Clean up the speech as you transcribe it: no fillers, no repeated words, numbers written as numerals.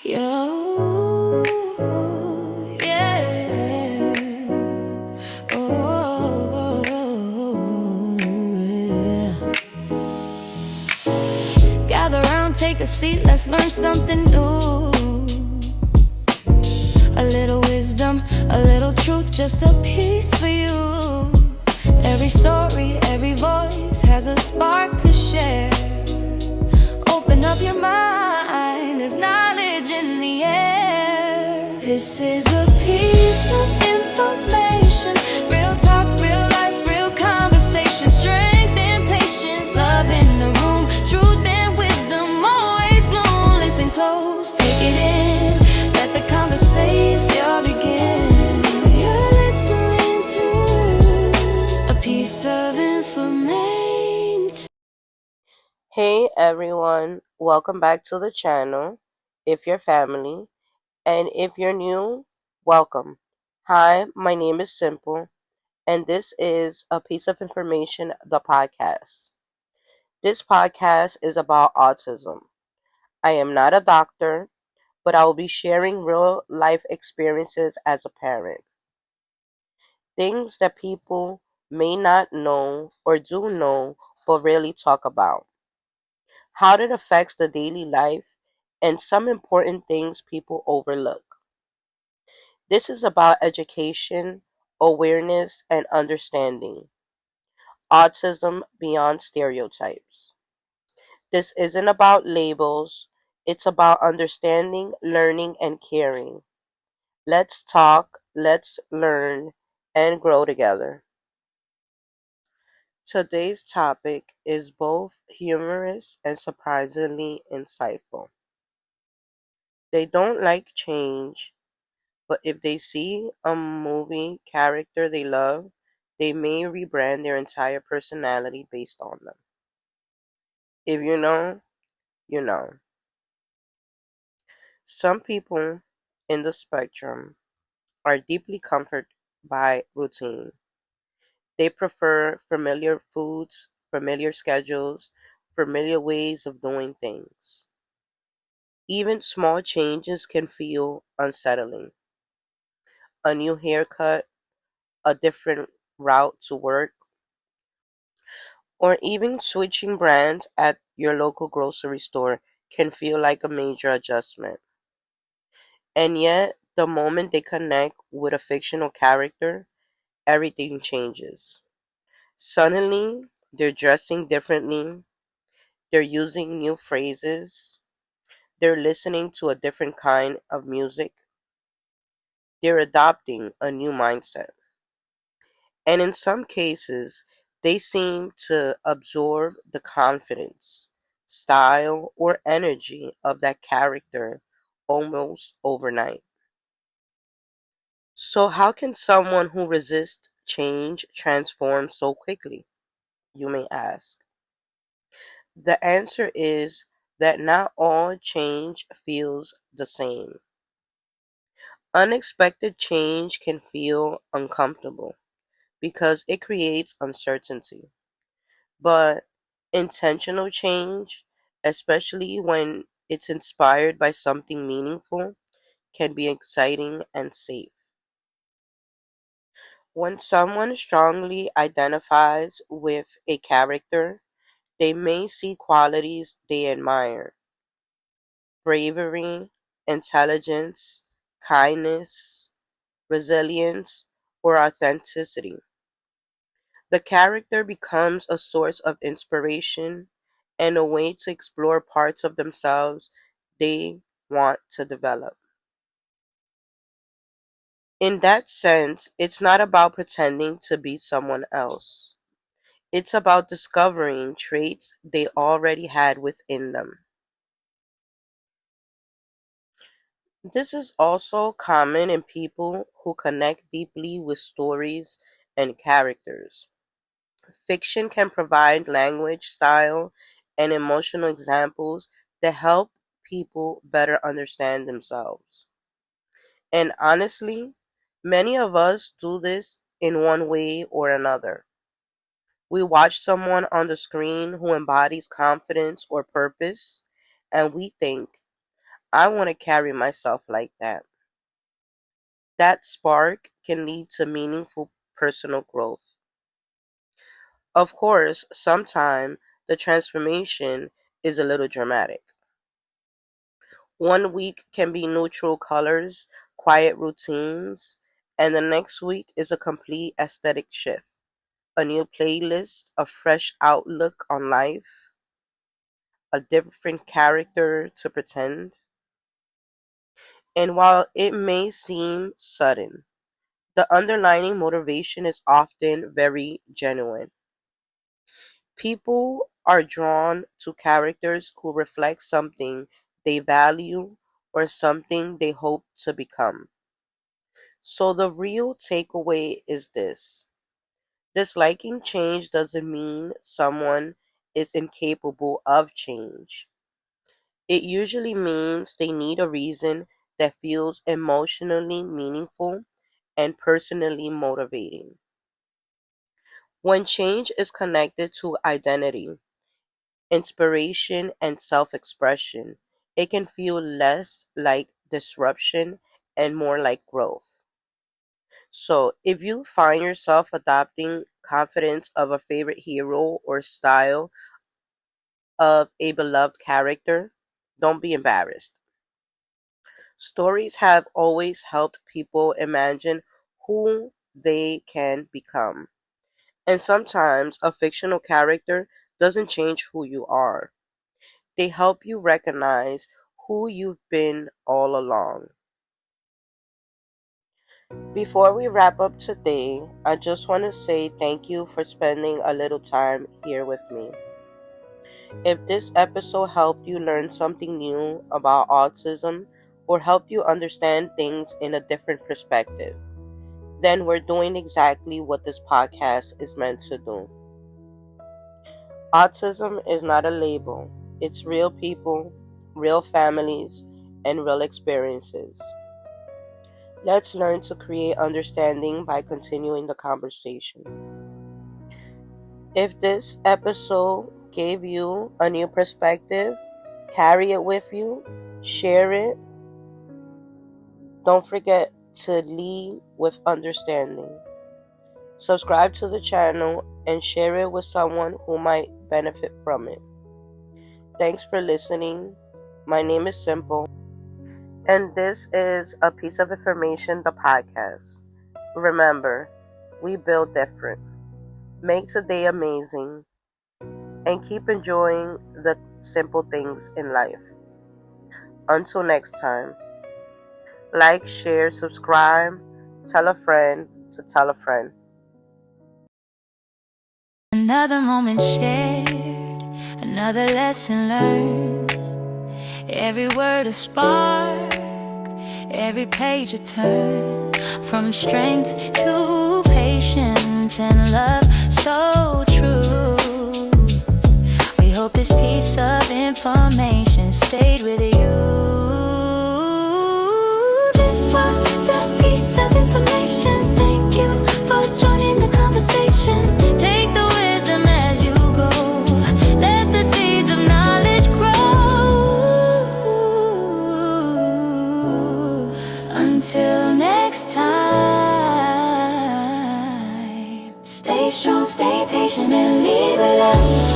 You, yeah. Oh, yeah. Gather round, take a seat, let's learn something new. A little wisdom, a little truth, just a piece for you. Every story, every voice has a spark to share. Open up your mind, there's knowledge in the air. This is a piece of information. Real talk, real life, real conversation. Strength and patience, love in the room. Truth and wisdom always bloom. Listen close, take it in. Let the conversation begin. You're listening to a piece of information. Hey everyone, welcome back to the channel. If you're family, and if you're new, welcome. Hi, my name is Simple, and this is A Piece of Information, the podcast. This podcast is about autism. I am not a doctor, but I will be sharing real life experiences as a parent. Things that people may not know or do know, but rarely talk about. How it affects the daily life, and some important things people overlook. This is about education, awareness, and understanding. Autism beyond stereotypes. This isn't about labels, it's about understanding, learning, and caring. Let's talk, let's learn, and grow together. Today's topic is both humorous and surprisingly insightful. They don't like change, but if they see a movie character they love, they may rebrand their entire personality based on them. If you know, you know. Some people in the spectrum are deeply comforted by routine. They prefer familiar foods, familiar schedules, familiar ways of doing things. Even small changes can feel unsettling. A new haircut, a different route to work, or even switching brands at your local grocery store can feel like a major adjustment. And yet, the moment they connect with a fictional character, everything changes. Suddenly, they're dressing differently, they're using new phrases, they're listening to a different kind of music, they're adopting a new mindset. And in some cases, they seem to absorb the confidence, style, or energy of that character almost overnight. So, how can someone who resists change transform so quickly? You may ask. The answer is that not all change feels the same. Unexpected change can feel uncomfortable because it creates uncertainty. But intentional change, especially when it's inspired by something meaningful, can be exciting and safe. When someone strongly identifies with a character, they may see qualities they admire: bravery, intelligence, kindness, resilience, or authenticity. The character becomes a source of inspiration and a way to explore parts of themselves they want to develop. In that sense, it's not about pretending to be someone else. It's about discovering traits they already had within them. This is also common in people who connect deeply with stories and characters. Fiction can provide language, style, and emotional examples that help people better understand themselves. And honestly, many of us do this in one way or another. We watch someone on the screen who embodies confidence or purpose, and we think, I want to carry myself like that. That spark can lead to meaningful personal growth. Of course, sometimes the transformation is a little dramatic. One week can be neutral colors, quiet routines, and the next week is a complete aesthetic shift. A new playlist, a fresh outlook on life, a different character to pretend. And while it may seem sudden, the underlying motivation is often very genuine. People are drawn to characters who reflect something they value or something they hope to become. So the real takeaway is this: disliking change doesn't mean someone is incapable of change. It usually means they need a reason that feels emotionally meaningful and personally motivating. When change is connected to identity, inspiration, and self expression, it can feel less like disruption and more like growth. So, if you find yourself adopting confidence of a favorite hero or style of a beloved character, don't be embarrassed. Stories have always helped people imagine who they can become. And sometimes a fictional character doesn't change who you are. They help you recognize who you've been all along. Before we wrap up today, I just want to say thank you for spending a little time here with me. If this episode helped you learn something new about autism or helped you understand things in a different perspective, then we're doing exactly what this podcast is meant to do. Autism is not a label, it's real people, real families, and real experiences. Let's learn to create understanding by continuing the conversation. If this episode gave you a new perspective, carry it with you, share it. Don't forget to lead with understanding. Subscribe to the channel and share it with someone who might benefit from it. Thanks for listening. My name is Simple, and this is A Piece of Information, the podcast. Remember, we build different. Make today amazing and keep enjoying the simple things in life. Until next time, like, share, subscribe, tell a friend to tell a friend. Another moment shared, another lesson learned. Every word a spark, every page a turn. From strength to patience and love so true. We hope this piece of information stayed with you. This was a piece of information. Thank you for joining the conversation. Take the wisdom as you go. Let the seeds of knowledge grow. Until next time, stay strong, stay patient, and lead with love.